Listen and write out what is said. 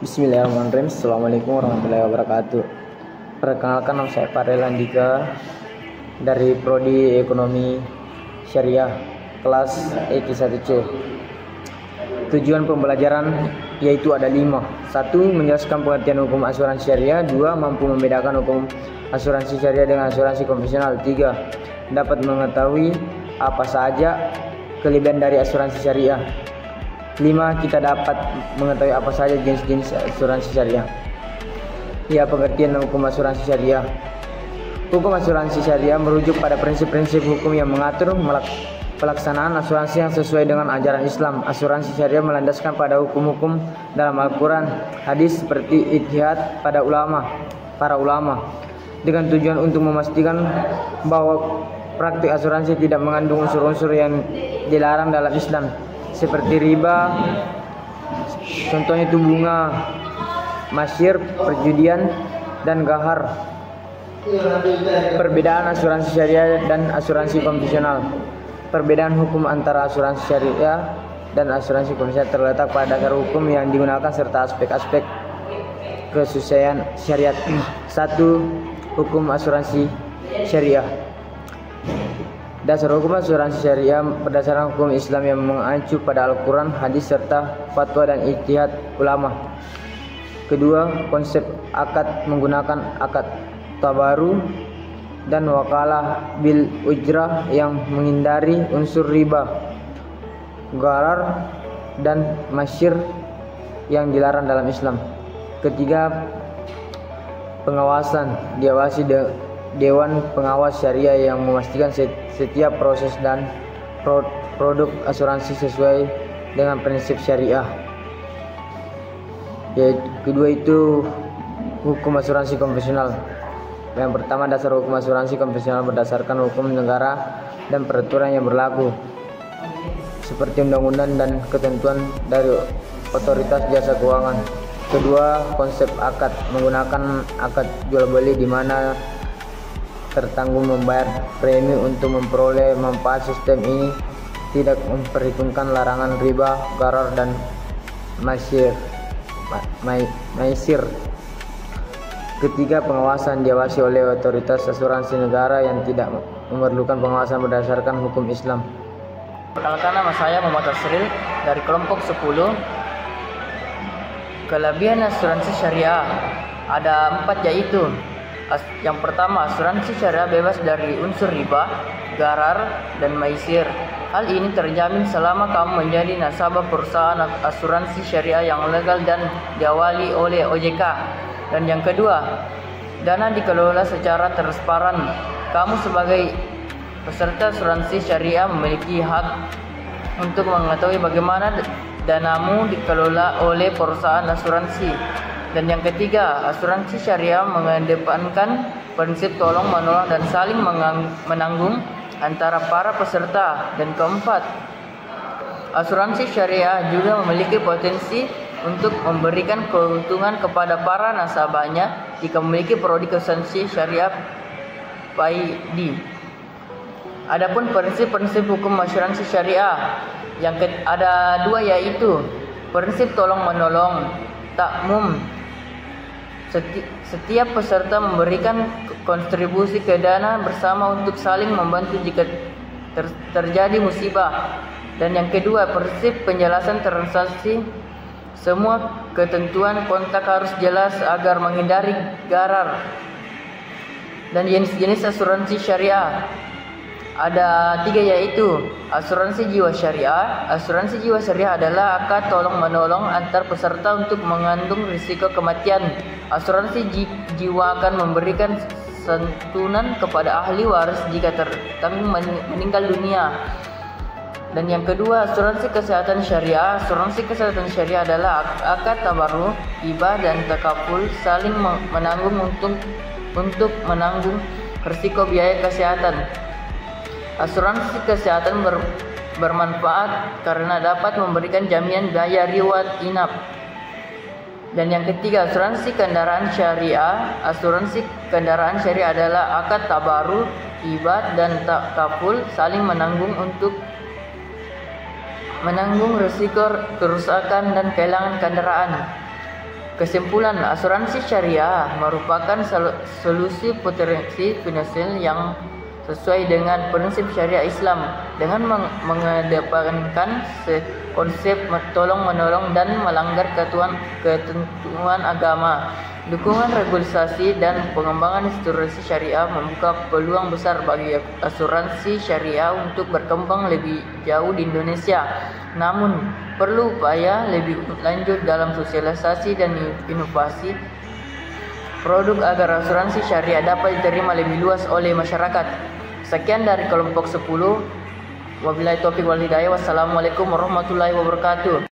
Bismillahirrahmanirrahim. Assalamualaikum warahmatullahi wabarakatuh. Perkenalkan, nama saya Farel Andika dari Prodi Ekonomi Syariah kelas EQ1C. Tujuan pembelajaran yaitu ada 5. 1. Menjelaskan pengertian hukum asuransi syariah. 2. Mampu membedakan hukum asuransi syariah dengan asuransi konvensional. 3. Dapat mengetahui apa saja kelebihan dari asuransi syariah. 5. Kita dapat mengetahui apa saja jenis-jenis asuransi syariah. Ya, pengertian hukum asuransi syariah. Hukum asuransi syariah merujuk pada prinsip-prinsip hukum yang mengatur pelaksanaan asuransi yang sesuai dengan ajaran Islam. Asuransi syariah melandaskan pada hukum-hukum dalam Al-Quran, hadis seperti ijtihad para ulama dengan tujuan untuk memastikan bahwa praktik asuransi tidak mengandung unsur-unsur yang dilarang dalam Islam, seperti riba, contohnya itu bunga, masyir, perjudian, dan gahar. Perbedaan asuransi syariah dan asuransi konvensional. Perbedaan hukum antara asuransi syariah dan asuransi konvensional terletak pada dasar hukum yang digunakan serta aspek-aspek kesesuaian syariat. 1. Hukum asuransi syariah. Dasar hukum asuransi syariah berdasarkan hukum Islam yang mengacu pada Al-Quran, hadis, serta fatwa dan ijtihad ulama. Kedua, konsep akad menggunakan akad tabaru dan wakalah bil ujrah yang menghindari unsur riba, gharar, dan masyir yang dilarang dalam Islam. Ketiga, pengawasan. Diawasi Dewan Pengawas Syariah yang memastikan setiap proses dan produk asuransi sesuai dengan prinsip syariah. Kedua itu hukum asuransi konvensional. Yang pertama, dasar hukum asuransi konvensional berdasarkan hukum negara dan peraturan yang berlaku, seperti undang-undang dan ketentuan dari otoritas jasa keuangan. Kedua, konsep akad menggunakan akad jual beli di mana tertanggung membayar premi untuk memperoleh manfaat. Sistem ini tidak memperhitungkan larangan riba, gharar, dan maisir. Ketiga, pengawasan. Diawasi oleh otoritas asuransi negara yang tidak memerlukan pengawasan berdasarkan hukum Islam. Perkenalkan, nama saya Muhammad Asril dari kelompok 10. Kelebihan asuransi syariah ada 4, yaitu yang pertama, asuransi syariah bebas dari unsur riba, gharar, dan maisir. Hal ini terjamin selama kamu menjadi nasabah perusahaan asuransi syariah yang legal dan diawali oleh OJK. Dan yang kedua, dana dikelola secara transparan. Kamu sebagai peserta asuransi syariah memiliki hak untuk mengetahui bagaimana danamu dikelola oleh perusahaan asuransi. Dan yang ketiga, asuransi syariah mengedepankan prinsip tolong menolong dan saling menanggung antara para peserta. Dan keempat, asuransi syariah juga memiliki potensi untuk memberikan keuntungan kepada para nasabahnya jika memiliki produk asuransi syariah PAID. Adapun prinsip-prinsip hukum asuransi syariah yang ada 2, yaitu prinsip tolong menolong takmum. Setiap peserta memberikan kontribusi ke dana bersama untuk saling membantu jika terjadi musibah. Dan yang kedua, prinsip penjelasan transaksi. Semua ketentuan kontak harus jelas agar menghindari gharar. Dan jenis-jenis asuransi syariah ada 3, yaitu asuransi jiwa syariah. Asuransi jiwa syariah adalah akad tolong menolong antar peserta untuk mengandung risiko kematian. Asuransi jiwa akan memberikan santunan kepada ahli waris jika tertanggung meninggal dunia. Dan yang kedua, asuransi kesehatan syariah. Asuransi kesehatan syariah adalah akad tabarru, hibah, dan takaful saling menanggung untuk menanggung risiko biaya kesehatan. Asuransi kesehatan bermanfaat karena dapat memberikan jaminan biaya rawat inap. Dan yang ketiga, asuransi kendaraan syariah. Asuransi kendaraan syariah adalah akad tabarru, hibah, dan takaful saling menanggung untuk menanggung risiko kerusakan dan kehilangan kendaraan. Kesimpulan, asuransi syariah merupakan solusi potensi finansial yang sesuai dengan prinsip syariah Islam dengan mengedepankan konsep tolong-menolong dan melanggar ketentuan agama. Dukungan regulasi dan pengembangan asuransi syariah membuka peluang besar bagi asuransi syariah untuk berkembang lebih jauh di Indonesia. Namun, perlu upaya lebih lanjut dalam sosialisasi dan inovasi produk agar asuransi syariah dapat diterima lebih luas oleh masyarakat. Sekian dari kelompok 10. Wabillahi taufiq wal hidayah. Wassalamualaikum warahmatullahi wabarakatuh.